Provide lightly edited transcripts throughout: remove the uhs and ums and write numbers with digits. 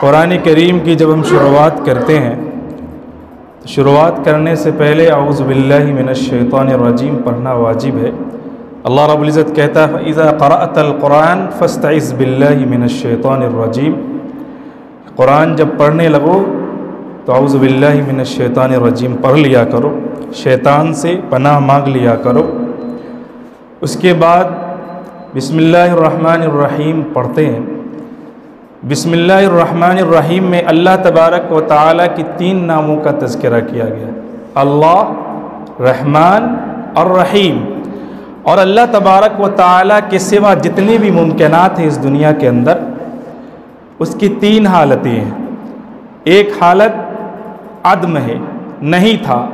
قرآن کریم کی جب ہم شروعات کرتے ہیں تو شروعات کرنے سے پہلے اعوذ باللہ من الشیطان الرجیم پڑھنا واجب ہے۔ اللہ رب العزت کہتا ہے فَإِذَا قَرَأْتَ الْقُرْآنَ فَاسْتَعِذْ بِاللَّهِ مِنَ الشَّيْطَانِ الرَّجِيمِ، قرآن جب پڑھنے لگو تو اعوذ باللہ من الشیطان الرجیم پڑھ لیا کرو، شیطان سے پناہ مانگ لیا کرو۔ اس کے بعد بسم اللہ الرحمن الرحیم پڑھتے ہیں۔ بسم اللہ الرحمن الرحیم میں اللہ تبارک و تعالیٰ کی 3 ناموں کا تذکرہ کیا گیا، اللہ، رحمان اور رحیم۔ اور اللہ تبارک و تعالیٰ کے سوا جتنے بھی ممکنات ہیں اس دنیا کے اندر، اس کی 3 حالتیں ہیں۔ ایک حالت عدم ہے، نہیں تھا،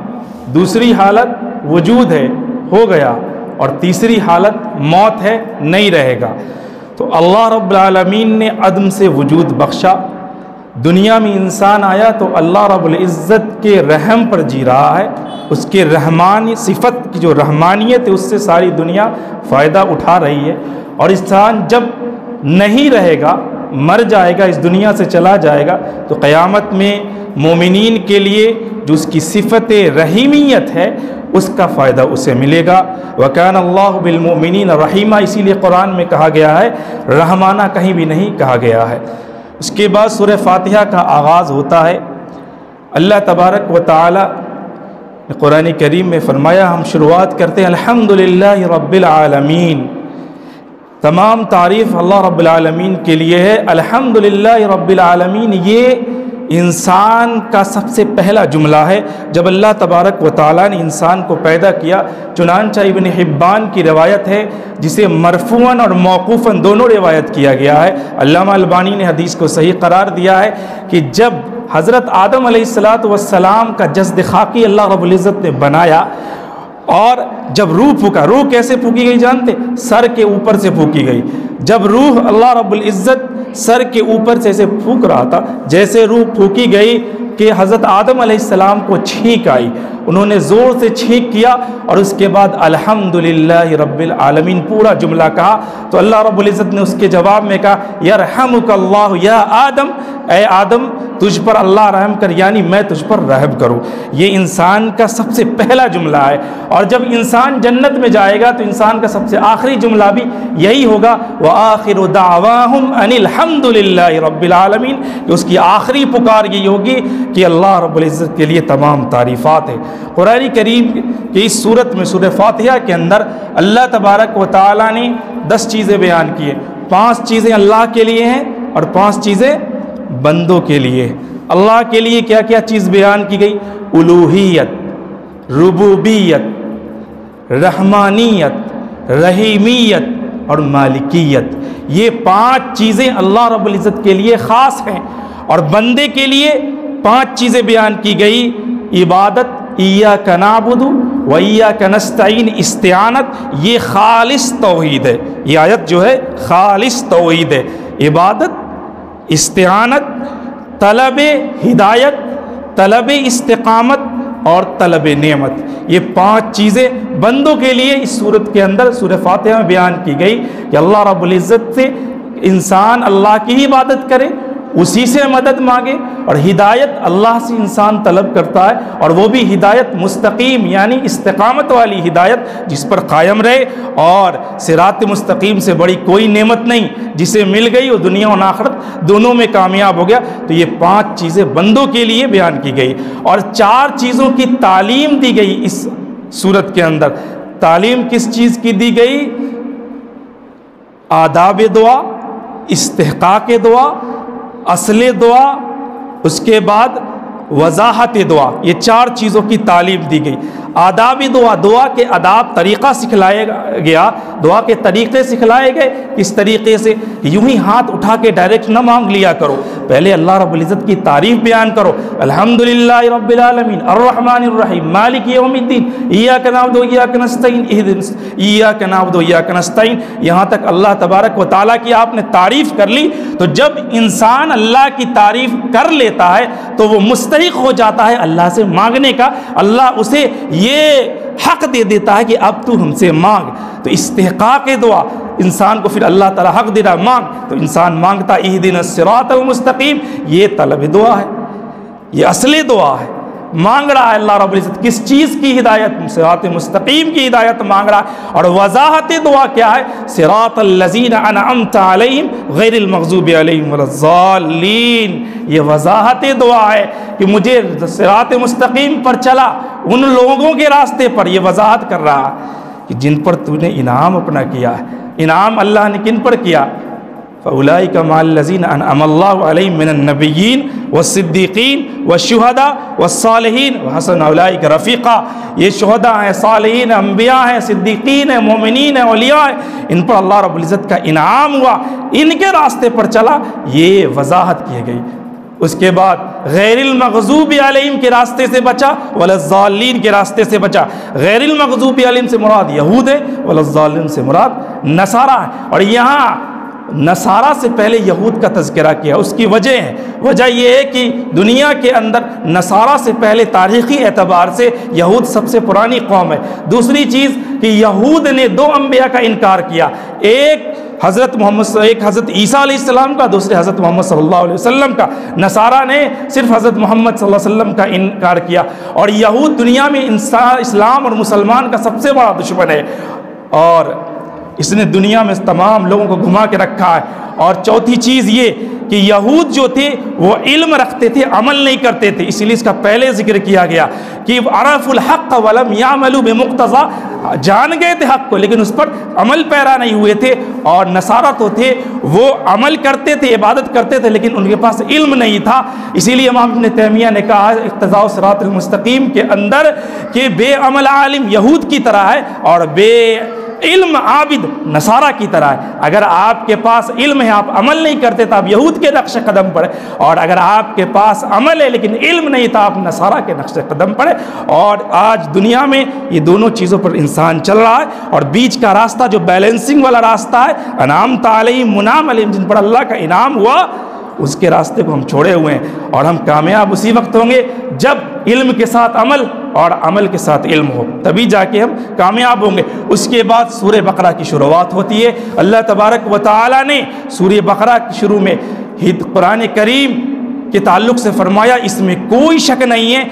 دوسری حالت وجود ہے، ہو گیا، اور تیسری حالت موت ہے، نہیں رہے گا۔ تو اللہ رب العالمین نے عدم سے وجود بخشا، دنیا میں انسان آیا تو اللہ رب العزت کے رحم پر جی رہا ہے، اس کے رحمانی صفت کی جو رحمانیت ہے اس سے ساری دنیا فائدہ اٹھا رہی ہے۔ اور انسان جب نہیں رہے گا، مر جائے گا، اس دنیا سے چلا جائے گا، تو قیامت میں مومنین کے لیے جو اس کی صفت رحیمیت ہے اس کا فائدہ اسے ملے گا۔ وَكَانَ اللَّهُ بِالْمُؤْمِنِينَ رَحِيمًا، اسی لیے قرآن میں کہا گیا ہے، رحمانہ کہیں بھی نہیں کہا گیا ہے۔ اس کے بعد سورہ فاتحہ کا آغاز ہوتا ہے۔ اللہ تبارک و تعالی نے قرآن کریم میں فرمایا، ہم شروعات کرتے ہیں الحمدللہ رب العالمین، تمام تعریف اللہ رب العالمین کے لیے ہے۔ الحمدللہ رب العالمین یہ انسان کا سب سے پہلا جملہ ہے جب اللہ تبارک و تعالیٰ نے انسان کو پیدا کیا۔ چنانچہ ابن حبان کی روایت ہے جسے مرفوعاً اور موقوفاً دونوں روایت کیا گیا ہے۔ علامہ البانی نے حدیث کو صحیح قرار دیا ہے کہ جب حضرت آدم علیہ السلام کا جسد خاکی اللہ رب العزت نے بنایا، اور جب روح پھونکا، روح کیسے پھونکی گئی جانتے؟ سر کے اوپر سے پھونکی گئی۔ جب روح اللہ رب العزت سر کے اوپر سے ایسے پھونک رہا تھا، جیسے روح پھونکی گئی کہ حضرت آدم علیہ السلام کو چھینک آئی، انہوں نے زور سے چھینک کیا اور اس کے بعد الحمدللہ رب العالمین پورا جملہ کہا۔ تو اللہ رب العزت نے اس کے جواب میں کہا یرحمک اللہ یا آدم، اے آدم تجھ پر اللہ رحم کر، یعنی میں تجھ پر رحم کروں۔ یہ انسان کا سب سے پہلا جملہ ہے، اور جب انسان جنت میں جائے گا تو انسان کا سب سے آخری جملہ بھی یہی ہوگا وآخر دعواہم ان الحمدللہ رب العالمین، کہ اس کی آخری پکار یہی ہوگی کہ اللہ رب العزت کے لیے تمام تعریفات ہیں۔ قرآن کریم کی اس صورت میں سورہ فاتحہ کے اندر اللہ تبارک و تعالیٰ نے 10 چیزیں بیان کی ہیں۔ 5 چیزیں اللہ کے لیے ہیں اور 5 چیزیں بندوں کے لیے۔ اللہ کے لیے کیا کیا چیز بیان کی گئی؟ الوہیت، ربوبیت، رحمانیت، رحیمیت اور مالکیت۔ یہ 5 چیزیں اللہ رب العزت کے لیے خاص ہیں، اور بندے کے لیے 5 چیزیں بیان کی گئی۔ عبادت، ایاک نعبد و ایاک نستعین، استعانت، یہ خالص توحید ہے۔ یہ آیت جو ہے خالص توحید ہے۔ عبادت، استعانت، طلب ہدایت، طلب استقامت اور طلب نعمت، یہ 5 چیزیں بندوں کے لیے اس صورت کے اندر سورہ فاتحہ میں بیان کی گئی کہ اللہ رب العزت سے انسان اللہ کی ہی عبادت کرے، اسی سے مدد مانگے، اور ہدایت اللہ سے انسان طلب کرتا ہے، اور وہ بھی ہدایت مستقیم یعنی استقامت والی ہدایت جس پر قائم رہے، اور صراط مستقیم سے بڑی کوئی نعمت نہیں، جسے مل گئی وہ دنیا و آخرت دونوں میں کامیاب ہو گیا۔ تو یہ 5 چیزیں بندوں کے لیے بیان کی گئی، اور 4 چیزوں کی تعلیم دی گئی اس صورت کے اندر۔ تعلیم کس چیز کی دی گئی؟ آداب دعا، استحقاق دعا، اصل دعا، اس کے بعد وضاحت دعا، یہ 4 چیزوں کی تعلیم دی گئی۔ آداب دعا، دعا کے آداب، طریقہ سکھلایا گیا، دعا کے طریقے سکھلائے گئے۔ کس طریقے سے؟ یوں ہی ہاتھ اٹھا کے ڈائریکٹ نہ مانگ لیا کرو، پہلے اللہ رب العزت کی تعریف بیان کرو، الحمدللہ رب العالمین الرحمن الرحیم مالک یوم الدین ایاک نعبد و ایاک نستعین ایاک نعبد و ایاک نستعین، یہاں تک اللہ تبارک و تعالیٰ کی آپ نے تعریف کر لی۔ تو جب انسان اللہ کی تعریف کر لیتا ہے تو وہ مستحق ہو جاتا ہے اللہ سے مانگنے کا، اللہ اسے یہ حق دے دیتا ہے کہ اب تو ہم سے مانگ۔ تو استحقاق دعا، انسان کو پھر اللہ تعالیٰ حق دے رہا مانگ، تو انسان مانگتا اہدنا الصراط المستقیم، یہ طلب دعا ہے، یہ اصل دعا ہے۔ مانگ رہا ہے اللہ رب العزت کس چیز کی ہدایت؟ صراط مستقیم کی ہدایت مانگ رہا ہے۔ اور وضاحت دعا کیا ہے؟ صراط الذین انعمت علیہم غیر المغضوب علیہم ولا الضالین۔ یہ وضاحت دعا ہے کہ مجھے صراط مستقیم پر چلا، ان لوگوں کے راستے پر۔ یہ وضاحت کر رہا ہے کہ جن پر تو نے انعام اپنا کیا ہے۔ انعام اللہ نے کن پر کیا؟ فَأُولَٰئِكَ مَعَ الَّذِينَ أَنْعَمَ اللَّهُ عَلَيْهِم مِّنَ النَّبِيِّينَ وَالصِّدِّيقِينَ وَالشُّهَدَاءِ وَالصَّالِحِينَ وَحَسُنَ أُولَٰئِكَ رَفِيقًا۔ یہ شہداء ہیں، صالحین ہیں، انبیاء ہیں، صدیقین ہیں، مومنین ہیں، اولیاء ہیں، ان پر اللہ رب العزت کا انعام ہوا، ان کے راستے پر چلا۔ یہ وضاحت کی گئی۔ اس کے بعد غیر المغضوب علیہم کے راستے سے بچا، ولا الضالین کے راستے سے بچا۔ غیر المغضوب علیہم سے مراد یہود ہے، ولا الضالین سے مراد نصارہ ہے۔ اور یہاں نصارہ سے پہلے یہود کا تذکرہ کیا، اس کی وجہ ہے، وجہ یہ ہے کہ دنیا کے اندر نصارہ سے پہلے تاریخی اعتبار سے یہود سب سے پرانی قوم ہے۔ دوسری چیز کہ یہود نے دو انبیاء کا انکار کیا، ایک حضرت عیسیٰ علیہ السلام کا، دوسرے حضرت محمد صلی اللہ علیہ وسلم کا۔ نصارہ نے صرف حضرت محمد صلی اللہ علیہ وسلم کا انکار کیا۔ اور یہود دنیا میں اسلام اور مسلمان کا سب سے بڑا دشمن ہے، اور اس نے دنیا میں تمام لوگوں کو گھما کے رکھا ہے۔ اور چوتھی چیز یہ کہ یہود جو تھے وہ علم رکھتے تھے، عمل نہیں کرتے تھے، اسی لیے اس کا پہلے ذکر کیا گیا کہ عرفوا الحق ولم يعملوا بمقتضى، جان گئے تھے حق کو لیکن اس پر عمل پیرا نہیں ہوئے تھے۔ اور نصارہ تو تھے وہ عمل کرتے تھے، عبادت کرتے تھے، لیکن ان کے پاس علم نہیں تھا۔ اسی لیے امام ابن تیمیہ نے کہا اقتضاء الصراط المستقیم کے اندر کہ بے عمل عالم یہود کی طرح ہے اور بے علم عابد نصارہ کی طرح ہے۔ اگر آپ کے پاس علم ہے، آپ عمل نہیں کرتے تو آپ یہود کے نقش قدم پر، اور اگر آپ کے پاس عمل ہے لیکن علم نہیں تو آپ نصارہ کے نقش قدم پر۔ اور آج دنیا میں یہ دونوں چیزوں پر انسان چل رہا ہے، اور بیچ کا راستہ جو بیلنسنگ والا راستہ ہے، انعمت علیہم منعم علیہم، جن پر اللہ کا انعام ہوا، اس کے راستے کو ہم چھوڑے ہوئے ہیں۔ اور ہم کامیاب اسی وقت ہوں گے جب علم کے ساتھ عمل اور عمل کے ساتھ علم ہو، تبھی جا کے ہم کامیاب ہوں گے۔ اس کے بعد سورہ بقرہ کی شروعات ہوتی ہے۔ اللہ تبارک و تعالیٰ نے سورہ بقرہ کی شروع میں قرآن کریم کے تعلق سے فرمایا اس میں کوئی شک نہیں ہے،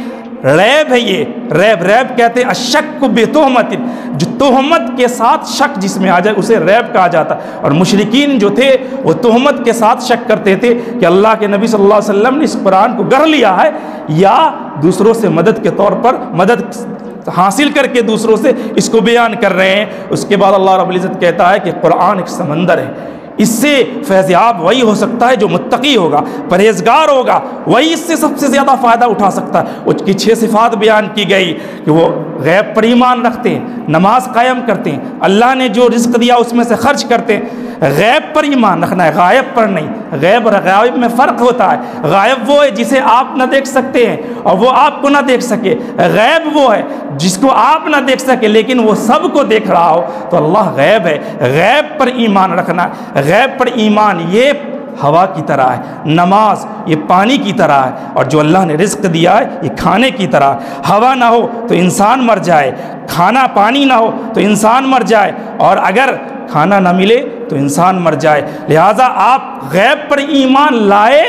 ریب ہے۔ یہ ریب کہتے ہیں الشک بتہمت، جو تہمت کے ساتھ شک جس میں آ جائے اسے ریب کہا جاتا۔ اور مشرکین جو تھے وہ تہمت کے ساتھ شک کرتے تھے کہ اللہ کے نبی صلی اللہ علیہ وسلم نے اس قرآن کو گڑھ لیا ہے، یا دوسروں سے مدد کے طور پر مدد حاصل کر کے دوسروں سے اس کو بیان کر رہے ہیں۔ اس کے بعد اللہ رب العزت کہتا ہے کہ قرآن ایک سمندر ہے، اس سے فیضیاب وہی ہو سکتا ہے جو متقی ہوگا، پرہیزگار ہوگا، وہی اس سے سب سے زیادہ فائدہ اٹھا سکتا ہے۔ اس کی 6 صفات بیان کی گئی کہ وہ غیب پر ایمان رکھتے ہیں، نماز قائم کرتے ہیں، اللہ نے جو رزق دیا اس میں سے خرچ کرتے ہیں۔ غیب پر ایمان رکھنا ہے، غائب پر نہیں۔ غیب اور غائب میں فرق ہوتا ہے۔ غائب وہ ہے جسے آپ نہ دیکھ سکتے ہیں اور وہ آپ کو نہ دیکھ سکے، غیب وہ ہے جس کو آپ نہ دیکھ سکے لیکن وہ سب کو دیکھ رہا ہو، تو اللہ غیب ہے۔ غیب پر ایمان رکھنا ہے۔ غیب پر ایمان یہ ہوا کی طرح ہے، نماز یہ پانی کی طرح ہے، اور جو اللہ نے رزق دیا ہے یہ کھانے کی طرح ہے۔ ہوا نہ ہو تو انسان مر جائے، کھانا پانی نہ ہو تو انسان مر جائے، اور اگر کھانا نہ ملے تو انسان مر جائے۔ لہٰذا آپ غیب پر ایمان لائے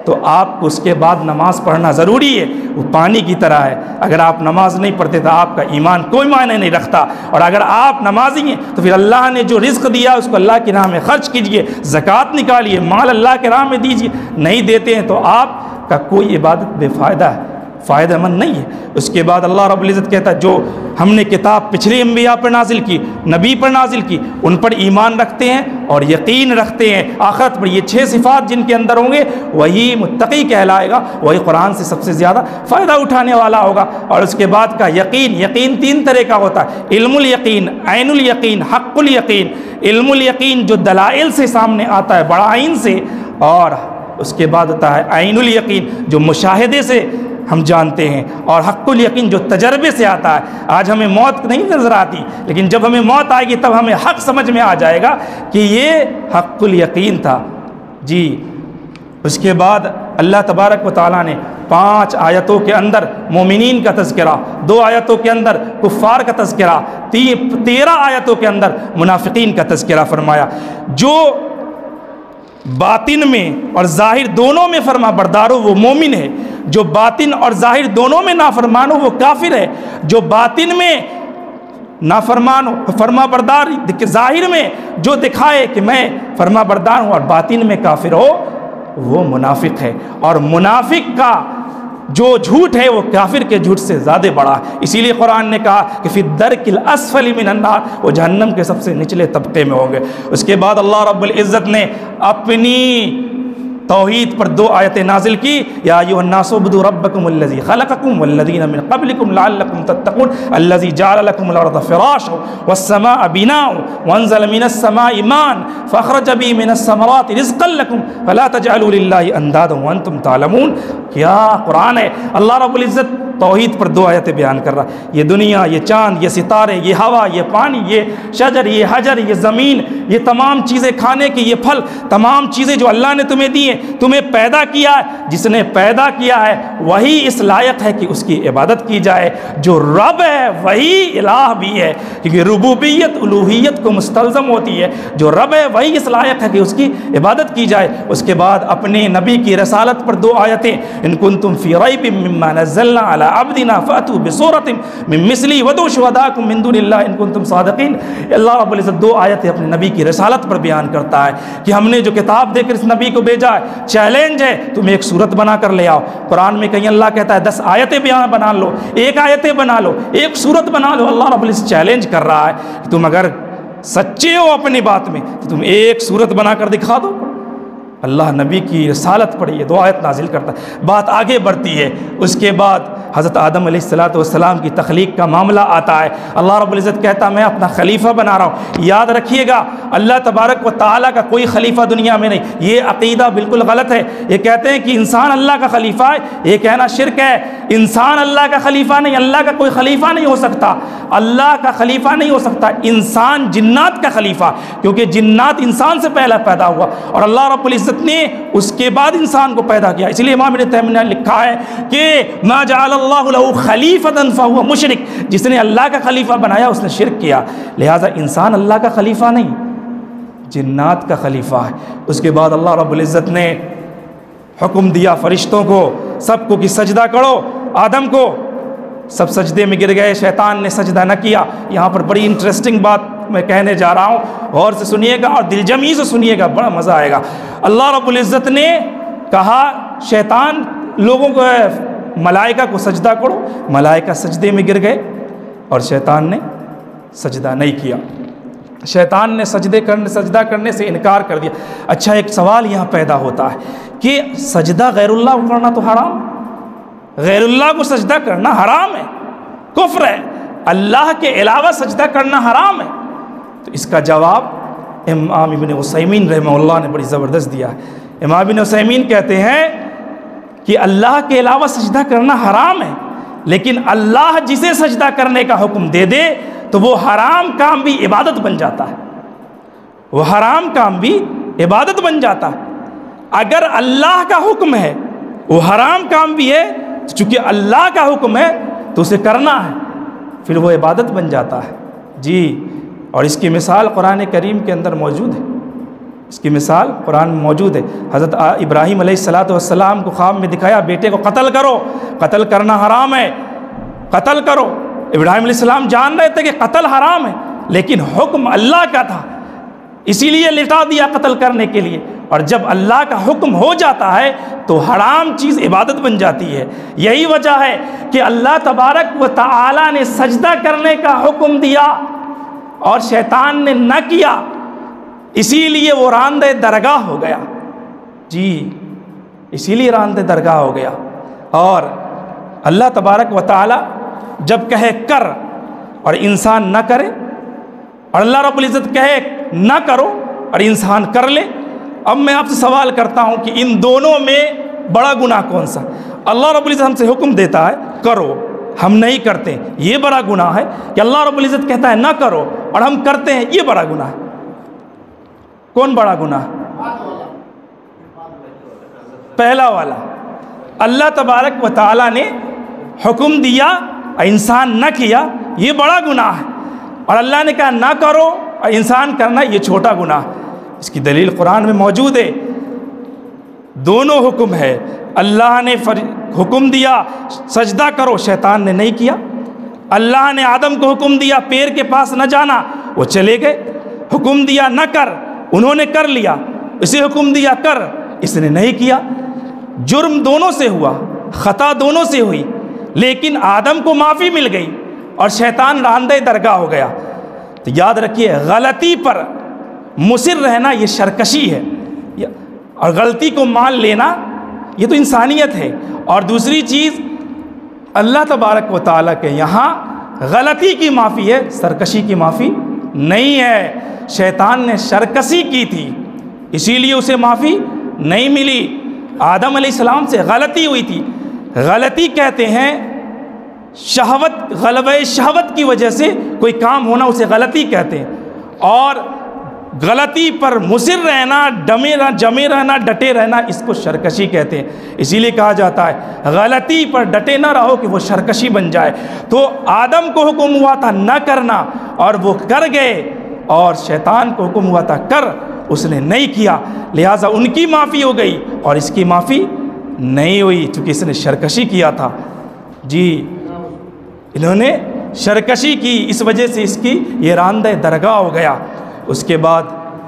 تو آپ کو اس کے بعد نماز پڑھنا ضروری ہے، وہ پانی کی طرح ہے۔ اگر آپ نماز نہیں پڑھتے تو آپ کا ایمان کوئی معنی نہیں رکھتا، اور اگر آپ نمازی ہیں تو پھر اللہ نے جو رزق دیا اس کو اللہ کی راہ میں خرچ کیجئے، زکوٰۃ نکالیے، مال اللہ کے راہ میں دیجئے۔ نہیں دیتے ہیں تو آپ کا کوئی عبادت بے فائدہ ہے، فائدہ مند نہیں ہے۔ اس کے بعد اللہ رب العزت کہتا ہے جو ہم نے کتاب پچھلے انبیاء پر نازل کی، نبی پر نازل کی، ان پر ایمان رکھتے ہیں اور یقین رکھتے ہیں آخرت پر۔ یہ 6 صفات جن کے اندر ہوں گے وہی متقی کہلائے گا، وہی قرآن سے سب سے زیادہ فائدہ اٹھانے والا ہوگا۔ اور اس کے بعد کا یقین 3 طرح کا ہوتا ہے، علم الیقین، عین الیقین، حق الیقین۔ علم الیقین جو دلائل سے سامنے آتا ہے، بڑا عین سے، اور اس کے بعد ہوتا ہے عین الیقین جو مشاہدے سے ہم جانتے ہیں، اور حق الیقین جو تجربے سے آتا ہے۔ آج ہمیں موت نہیں نظر آتی، لیکن جب ہمیں موت آئے گی تب ہمیں حق سمجھ میں آ جائے گا کہ یہ حق الیقین تھا۔ جی اس کے بعد اللہ تبارک و تعالیٰ نے 5 آیتوں کے اندر مومنین کا تذکرہ، 2 آیتوں کے اندر کفار کا تذکرہ، 13 آیتوں کے اندر منافقین کا تذکرہ فرمایا۔ جو باطن میں اور ظاہر دونوں میں فرما بردار ہو وہ مومن ہے، جو باطن اور ظاہر دونوں میں نافرمان ہو وہ کافر ہے۔ جو باطن میں نافرمان ہو، فرما بردار ظاہر میں جو دکھائے کہ میں فرما بردار ہوں اور باطن میں کافر ہو وہ منافق ہے، اور منافق کا جو جھوٹ ہے وہ کافر کے جھوٹ سے زیادہ بڑا ہے۔ اسی لیے قرآن نے کہا کہ فی الدرک الاسفل من النار، وہ جہنم کے سب سے نچلے طبقے میں ہوں گے۔ اس کے بعد اللہ رب العزت نے اپنی توحید پر 2 آیتیں نازل کی، یا ایھا الناس اعبدوا ربکم الذی خلقکم والذین من قبلکم لعلکم تتقون الذی جعل لکم الارض فراشا والسماء بناء وانزل من السماء ماء فاخرج به من الثمرات رزقا لکم فلا تجعلوا للہ اندادا وانتم تعلمون۔ کیا قرآن ہے! اللہ رب العزت توحید پر 2 آیتیں بیان کر رہا ہے۔ یہ دنیا، یہ چاند، یہ ستارے، یہ ہوا، یہ پانی، یہ شجر، یہ حجر، یہ زمین، یہ تمام چیزیں کھانے کی، یہ پھل، تمام چیزیں جو اللہ نے تمہیں دی ہیں، تمہیں پیدا کیا ہے۔ جس نے پیدا کیا ہے وہی اس لائق ہے کہ اس کی عبادت کی جائے۔ جو رب ہے وہی الہ بھی ہے، کیونکہ ربوبیت الوہیت کو مستلزم ہوتی ہے۔ جو رب ہے وہی اس لائق ہے کہ اس کی عبادت کی جائے۔ اس کے بعد اپنے نبی کی رسالت پر 2 آیتیں، ان کنتم فی ریب مما نزلنا علی عبدنا فاتوا بسورۃ من مثلہ ودعوا شہداءکم من دون اللہ ان کنتم صادقین۔ اللہ رب العزت 2 آیتیں اپنے نبی کی رسالت پر بیان کرتا ہے کہ ہم نے جو کتاب دے کر اس نبی کو بھیجا ہے، چیلنج ہے تم ایک سورت بنا کر لے آؤ۔ قرآن میں کہیں اللہ کہتا ہے 10 آیتیں بنا لو، 1 آیتیں بنا لو، 1 سورت بنا لو۔ اللہ رب العزت چیلنج کر رہا ہے کہ تم اگر سچے ہو اپنی بات میں تو تم 1 سورت بنا کر دکھا دو۔ اللہ نبی کی رسالت پر یہ 2 آیت نازل کرتا ہے۔ بات آگے بڑھتی ہے، اس کے بعد حضرت آدم علیہ السلام کی تخلیق کا معاملہ آتا ہے۔ اللہ رب العزت کہتا ہے میں اپنا خلیفہ بنا رہا ہوں۔ یاد رکھیے گا اللہ تبارک و تعالیٰ کا کوئی خلیفہ دنیا میں نہیں، یہ عقیدہ بالکل غلط ہے۔ یہ کہتے ہیں کہ انسان اللہ کا خلیفہ ہے، یہ کہنا شرک ہے۔ انسان اللہ کا خلیفہ نہیں، اللہ کا کوئی خلیفہ نہیں ہو سکتا، اللہ کا خلیفہ نہیں ہو سکتا۔ انسان جنات کا خلیفہ، کیونکہ جنات انسان سے پہلا پیدا ہوا اور اللہ رب العزت نے اس کے بعد انسان کو پیدا کیا۔ اس لیے امام ابن تیمیہ نے لکھا ہے کہ ما جعل اللہ لہ خلیفۃ فہو مشرک، جس نے اللہ کا خلیفہ بنایا اس نے شرک کیا۔ لہٰذا انسان اللہ کا خلیفہ نہیں، جنات کا خلیفہ ہے۔ اس کے بعد اللہ رب العزت نے حکم دیا فرشتوں کو، سب کو کہ سجدہ کرو آدم کو۔ سب سجدے میں گر گئے، شیطان نے سجدہ نہ کیا۔ یہاں پر بڑی انٹرسٹنگ بات میں کہنے جا رہا ہوں، غور سے سنیے گا اور دل جمی سے سنیے گا، بڑا مزہ آئے گا۔ اللہ رب العزت نے کہا شیطان لوگوں کو، ملائکہ کو سجدہ کرو، ملائکہ سجدے میں گر گئے اور شیطان نے سجدہ نہیں کیا۔ شیطان نے سجدہ کرنے سے انکار کر دیا۔ اچھا ایک سوال یہاں پیدا ہوتا ہے کہ سجدہ غیر اللہ کو کرنا تو حرام، غیر اللہ کو سجدہ کرنا حرام ہے، کفر ہے، اللہ کے علاوہ سجدہ کرنا حرام ہے۔ تو اس کا جواب امام ابن عثیمین رحمہ اللہ نے بڑی زبردست دیا ہے۔ امام ابن عثیمین کہتے ہیں کہ اللہ کے علاوہ سجدہ کرنا حرام ہے، لیکن اللہ جسے سجدہ کرنے کا حکم دے دے تو وہ حرام کام بھی عبادت بن جاتا ہے، وہ حرام کام بھی عبادت بن جاتا ہے۔ اگر اللہ کا حکم ہے وہ حرام کام بھی ہے، چونکہ اللہ کا حکم ہے تو اسے کرنا ہے، پھر وہ عبادت بن جاتا ہے۔ جی، اور اس کی مثال قرآن کریم کے اندر موجود ہے، اس کی مثال قرآن میں موجود ہے۔ حضرت ابراہیم علیہ السلام کو خواب میں دکھایا بیٹے کو قتل کرو، قتل کرنا حرام ہے، قتل کرو۔ ابراہیم علیہ السلام جان رہے تھے کہ قتل حرام ہے، لیکن حکم اللہ کا تھا، اسی لیے لٹا دیا قتل کرنے کے لیے۔ اور جب اللہ کا حکم ہو جاتا ہے تو حرام چیز عبادت بن جاتی ہے۔ یہی وجہ ہے کہ اللہ تبارک و تعالیٰ نے سجدہ کرنے کا حکم دیا اور شیطان نے نہ کیا، اسی لیے وہ راندہ درگاہ ہو گیا۔ جی، اسی لیے راندہ درگاہ ہو گیا۔ اور اللہ تبارک و تعالیٰ جب کہے کر اور انسان نہ کرے، اور اللہ رب العزت کہے نہ کرو اور انسان کر لے، اب میں آپ سے سوال کرتا ہوں کہ ان دونوں میں بڑا گناہ کون سا؟ اللہ رب العزت ہم سے حکم دیتا ہے کرو، ہم نہیں کرتے، یہ بڑا گناہ ہے کہ اللہ رب العزت کہتا ہے نہ کرو اور ہم کرتے ہیں، یہ بڑا گناہ ہے۔ کون بڑا گناہ؟ پہلا والا اللہ تبارک و تعالیٰ نے حکم دیا اور انسان نہ کیا، یہ بڑا گناہ ہے، اور اللہ نے کہا نہ کرو اور انسان کرنا یہ چھوٹا گناہ۔ اس کی دلیل قرآن میں موجود ہے، دونوں حکم ہے۔ اللہ نے حکم دیا سجدہ کرو، شیطان نے نہیں کیا۔ اللہ نے آدم کو حکم دیا پیر کے پاس نہ جانا، وہ چلے گئے۔ حکم دیا نہ کر، انہوں نے کر لیا۔ اسے حکم دیا کر، اس نے نہیں کیا۔ جرم دونوں سے ہوا، خطا دونوں سے ہوئی، لیکن آدم کو معافی مل گئی اور شیطان راندہ درگاہ ہو گیا۔ تو یاد رکھیے، غلطی پر مصر رہنا یہ سرکشی ہے، اور غلطی کو مان لینا یہ تو انسانیت ہے۔ اور دوسری چیز، اللہ تبارک و تعالیٰ کے یہاں غلطی کی معافی ہے، سرکشی کی معافی نہیں ہے۔ شیطان نے سرکشی کی تھی، اسی لیے اسے معافی نہیں ملی۔ آدم علیہ السلام سے غلطی ہوئی تھی۔ غلطی کہتے ہیں شہوت، غلبہ شہوت کی وجہ سے کوئی کام ہونا، اسے غلطی کہتے ہیں۔ اور غلطی پر مصر رہنا، جمے رہنا، ڈٹے رہنا، اس کو سرکشی کہتے ہیں۔ اسی لیے کہا جاتا ہے غلطی پر ڈٹے نہ رہو کہ وہ سرکشی بن جائے۔ تو آدم کو حکم ہوا تھا نہ کرنا اور وہ کر گئے، اور شیطان کو حکم ہوا تھا کر، اس نے نہیں کیا، لہٰذا ان کی معافی ہو گئی اور اس کی معافی نہیں ہوئی، چونکہ اس نے سرکشی کیا تھا۔ جی، انہوں نے سرکشی کی، اس وجہ سے اس کی یہ راندہ درگاہ ہو گیا۔ اس کے بعد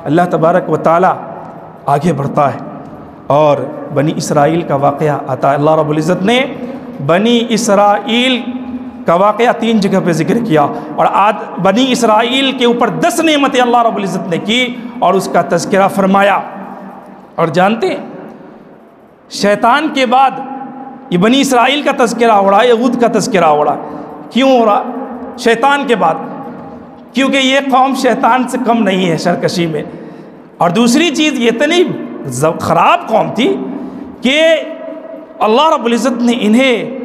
اللہ تبارک و تعالیٰ آگے بڑھتا ہے اور بنی اسرائیل کا واقعہ آتا ہے۔ اللہ رب العزت نے بنی اسرائیل کا واقعہ 3 جگہ پہ ذکر کیا، اور بنی اسرائیل کے اوپر 10 نعمتیں اللہ رب العزت نے کی اور اس کا تذکرہ فرمایا۔ اور جانتے ہیں شیطان کے بعد یہ بنی اسرائیل کا تذکرہ ہو رہا ہے، یہود کا تذکرہ ہو رہا ہے۔ کیوں ہو رہا شیطان کے بعد؟ کیونکہ یہ قوم شیطان سے کم نہیں ہے سرکشی میں، اور دوسری چیز یہ اتنی خراب قوم تھی کہ اللہ رب العزت نے انہیں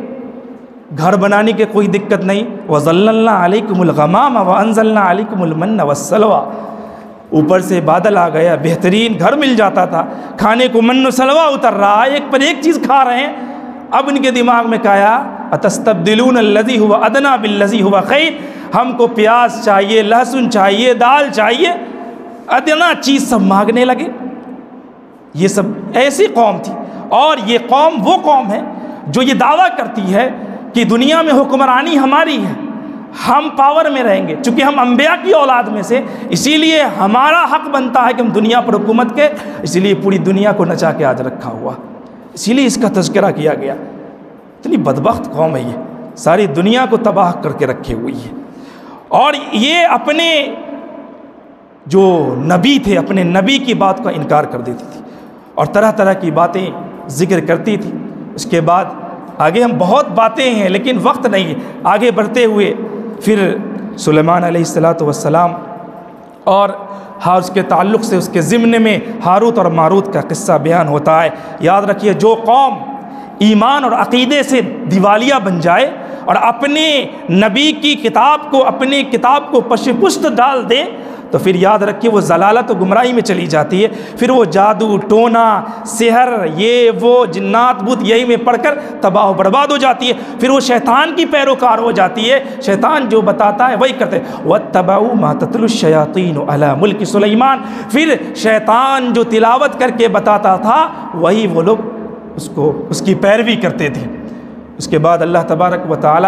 گھر بنانے کی کوئی دقت نہیں۔ وَظَلَّلْنَا عَلَيْكُمُ الْغَمَامَ وَأَنزَلْنَا عَلَيْكُمُ الْمَنَّ وَالسَّلْوَىٰ، اوپر سے بادل آ گیا، بہترین گھر مل جاتا تھا، کھانے کو من و سلوہ اتر رہا ہے، ایک پر ایک چیز کھا رہے ہیں۔ اب ان کے دماغ میں کہا اَتَسْتَبْدِلُونَ الَّذِي هُوَ أَدْنَىٰ بِالَّذِي هُوَ خَيْرٌ، ہم کو پیاز چاہیے، لہسن چاہیے، دال چاہیے، ادنا چیز سب مانگنے لگے۔ یہ سب ایسی قوم تھی، اور یہ قوم وہ قوم ہے جو یہ دعویٰ کرتی ہے کہ دنیا میں حکمرانی ہماری ہے، ہم پاور میں رہیں گے، چونکہ ہم انبیاء کی اولاد میں سے، اسی لیے ہمارا حق بنتا ہے کہ ہم دنیا پر حکومت کے، اسی لیے پوری دنیا کو نچا کے آج رکھا ہوا، اسی لیے اس کا تذکرہ کیا گیا۔ اتنی بدبخت قوم ہے، یہ ساری دنیا کو تباہ کر کے رکھے ہوئی ہے، اور یہ اپنے جو نبی تھے، اپنے نبی کی بات کا انکار کر دیتی تھی اور طرح طرح کی باتیں ذکر کرتی تھی۔ اس کے بعد آگے ہم بہت باتیں ہیں لیکن وقت نہیں ہے، آگے بڑھتے ہوئے پھر سلیمان علیہ السلام اور اس کے تعلق سے اس کے ضمن میں ہاروت اور ماروت کا قصہ بیان ہوتا ہے۔ یاد رکھیے، جو قوم ایمان اور عقیدے سے دیوالیہ بن جائے اور اپنے نبی کی کتاب کو، اپنی کتاب کو پش پشت ڈال دے، تو پھر یاد رکھیے وہ ضلالت و گمراہی میں چلی جاتی ہے۔ پھر وہ جادو ٹونا سحر یہ وہ جنات بت یہی میں پڑھ کر تباہ و برباد ہو جاتی ہے، پھر وہ شیطان کی پیروکار ہو جاتی ہے، شیطان جو بتاتا ہے وہی کرتے ہیں۔ وَاتَّبَعُوا مَا تَتْلُو الشَّيَاطِينُ عَلَىٰ مُلْكِ سُلَيْمَانَ، پھر شیطان جو تلاوت کر کے بتاتا تھا وہی وہ لوگ اس کی پیروی کرتے تھے۔ اس کے بعد اللہ تبارک و تعالی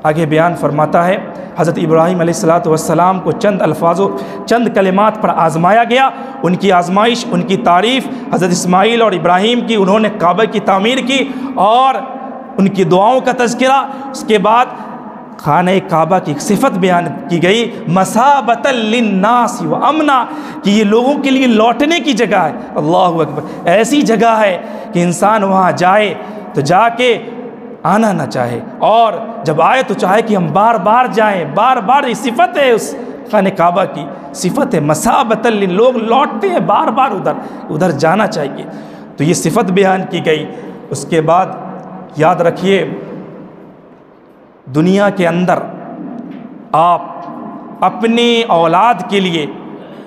آگے بیان فرماتا ہے، حضرت ابراہیم علیہ السلام کو چند الفاظ و چند کلمات پر آزمایا گیا، ان کی آزمائش، ان کی تعریف، حضرت اسماعیل اور ابراہیم کی، انہوں نے کعبہ کی تعمیر کی اور ان کی دعاؤں کا تذکرہ۔ اس کے بعد خانہ کعبہ کی ایک صفت بیان کی گئی، مثابۃ للناس و امنا، کہ یہ لوگوں کے لیے لوٹنے کی جگہ ہے۔ اللہ اکبر، ایسی جگہ ہے کہ انسان وہاں جائے تو جا کے آنا نہ چاہے، اور جب آئے تو چاہے کہ ہم بار بار جائیں، بار بار۔ یہ صفت ہے اس خانہ کعبہ کی، صفت ہے مثابۃ للناس، لوگ لوٹتے ہیں بار بار ادھر جانا چاہیے، تو یہ صفت بیان کی گئی۔ اس کے بعد یاد رکھیے، دنیا کے اندر آپ اپنی اولاد کے لیے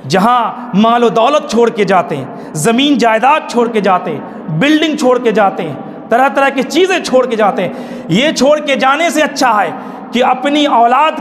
جہاں مال و دولت چھوڑ کے جاتے ہیں، زمین جائیداد چھوڑ کے جاتے ہیں، بلڈنگ چھوڑ کے جاتے ہیں، طرح طرح کی چیزیں چھوڑ کے جاتے ہیں۔ یہ چھوڑ کے جانے سے اچھا ہے کہ اپنی اولاد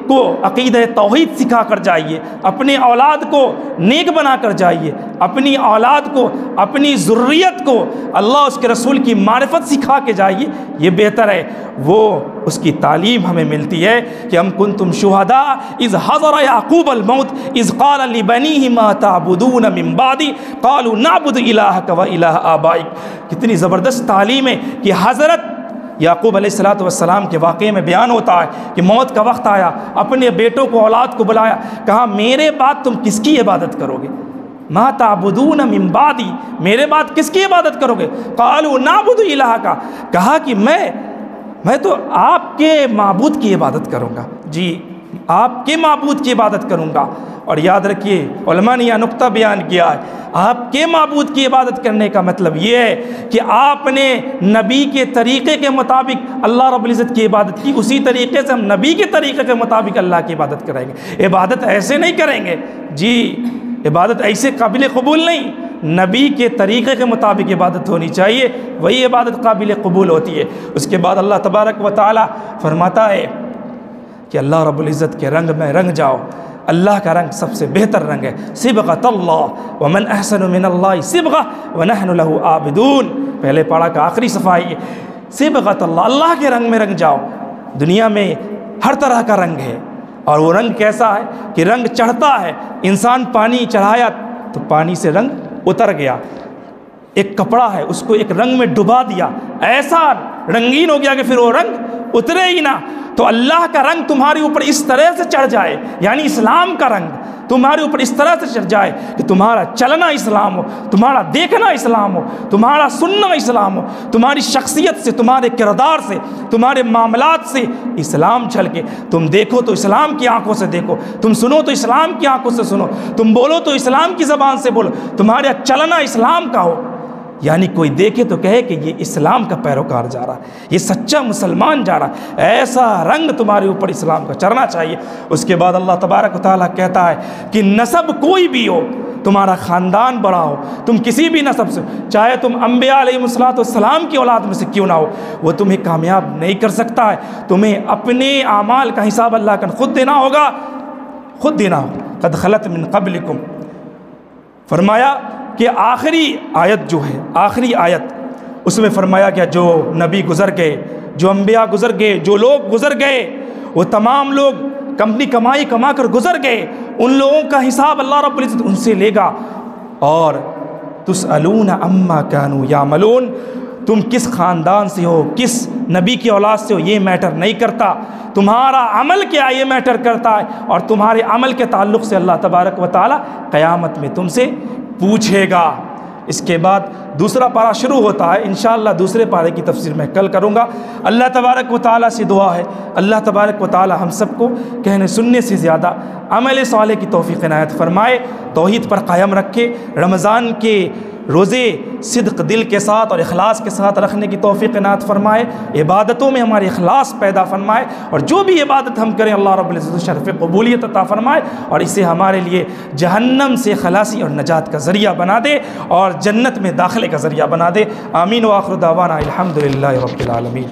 کو عقیدہ توحید سکھا کر جائیے، اپنے اولاد کو نیک بنا کر جائیے، اپنی اولاد کو، اپنی ذریت کو اللہ اس کے رسول کی معرفت سکھا کے جائیے، یہ بہتر ہے۔ وہ اس کی تعلیم ہمیں ملتی ہے کہ ہم کنتم شہداء اذ حضر یعقوب الموت اذ قال لبنیہ ما تعبدون من بعدی قالوا نعبد الہک و الہ آبائک۔ کتنی زبردست تعلیم ہے کہ حضرت یعقوب علیہ السلام کے واقعے میں بیان ہوتا ہے کہ موت کا وقت آیا، اپنے بیٹوں کو، اولاد کو بلایا، کہا میرے بعد تم کس کی عبادت کرو گے؟ ما تعبدون من بعدی، میرے بعد کس کی عبادت کرو گے؟ قالوا نعبد الہک، کہا کہ میں تو آپ کے معبود کی عبادت کروں گا، جی آپ کے معبود کی عبادت کروں گا۔ اور یاد رکھیے علماء نے یہ نقطہ بیان کیا ہے، آپ کے معبود کی عبادت کرنے کا مطلب یہ ہے کہ آپ نے نبی کے طریقے کے مطابق اللہ رب العزت کی عبادت کی، اسی طریقے سے ہم نبی کے طریقے کے مطابق اللہ کی عبادت کریں گے۔ عبادت ایسے نہیں کریں گے، جی عبادت ایسے قابل قبول نہیں، نبی کے طریقے کے مطابق عبادت ہونی چاہیے، وہی عبادت قابل قبول ہوتی ہے۔ اس کے بعد اللہ تبارک و تعالی فرماتا ہے کہ اللہ رب العزت کے رنگ میں رنگ جاؤ، اللہ کا رنگ سب سے بہتر رنگ ہے، صبغۃ اللہ ومن احسن من اللہ صبغہ ونحن لہ عابدون۔ پہلے پارہ کا آخری صفحہ ہے، صبغۃ اللہ، اللہ کے رنگ میں رنگ جاؤ۔ دنیا میں ہر طرح کا رنگ ہے، اور وہ رنگ کیسا ہے کہ رنگ چڑھتا ہے، انسان پانی چڑھایا تو پانی سے رنگ اتر گیا، ایک کپڑا ہے اس کو ایک رنگ میں ڈبا دیا، ایسا رنگین ہو گیا کہ پھر وہ رنگ اترے ہی نہ۔ تو اللہ کا رنگ تمہارے اوپر اس طرح سے چڑھ جائے، یعنی اسلام کا رنگ تمہارے اوپر اس طرح سے چڑھ جائے کہ تمہارا چلنا اسلام ہو، تمہارا دیکھنا اسلام ہو، تمہارا سننا اسلام ہو، تمہاری شخصیت سے، تمہارے کردار سے، تمہارے معاملات سے اسلام چھلکے۔ تم دیکھو تو اسلام کی آنکھوں سے دیکھو، تم سنو تو اسلام کی آنکھوں سے سنو، تم بولو تو اسلام کی زبان سے بولو، تمہارا چلنا اسلام کا ہو، یعنی کوئی دیکھے تو کہے کہ یہ اسلام کا پیروکار جا رہا ہے، یہ سچا مسلمان جا رہا ہے، ایسا رنگ تمہارے اوپر اسلام کا چڑھنا چاہیے۔ اس کے بعد اللہ تبارک و تعالیٰ کہتا ہے کہ نسب کوئی بھی ہو، تمہارا خاندان بڑا ہو، تم کسی بھی نسب سے، چاہے تم انبیاء علیہ السلام کی اولاد میں سے کیوں نہ ہو، وہ تمہیں کامیاب نہیں کر سکتا ہے۔ تمہیں اپنے اعمال کا حساب اللہ کا خود دینا ہوگا، خود دینا ہوگا۔ قد خلت من قبلکم، فرمایا کہ آخری آیت جو ہے، آخری آیت اس میں فرمایا کہ جو نبی گزر گئے، جو انبیاء گزر گئے، جو لوگ گزر گئے، وہ تمام لوگ اپنی کمائی کما کر گزر گئے، ان لوگوں کا حساب اللہ رب العزت ان سے لے گا۔ اور تسألون عما كانوا يعملون، تم کس خاندان سے ہو، کس نبی کی اولاد سے ہو، یہ میٹر نہیں کرتا، تمہارا عمل کیا یہ میٹر کرتا ہے، اور تمہارے عمل کے تعلق سے اللہ تبارک و تعالی قیامت میں تم سے پوچھے گا۔ اس کے بعد دوسرا پارہ شروع ہوتا ہے، انشاءاللہ دوسرے پارے کی تفسیر میں کل کروں گا۔ اللہ تبارک و تعالیٰ سے دعا ہے اللہ تبارک و تعالیٰ ہم سب کو کہنے سننے سے زیادہ عمل صالح کی توفیق عنایت فرمائے، توحید پر قائم رکھے، رمضان کے روزے صدق دل کے ساتھ اور اخلاص کے ساتھ رکھنے کی توفیق عنایت فرمائے، عبادتوں میں ہمارے اخلاص پیدا فرمائے، اور جو بھی عبادت ہم کریں اللہ رب العزت شرف قبولیت عطا فرمائے، اور اسے ہمارے لیے جہنم سے خلاصی اور نجات کا ذریعہ بنا دے، اور جنت میں داخلے کا ذریعہ بنا دے۔ آمین، وآخر دعوانا الحمدللہ رب العالمین۔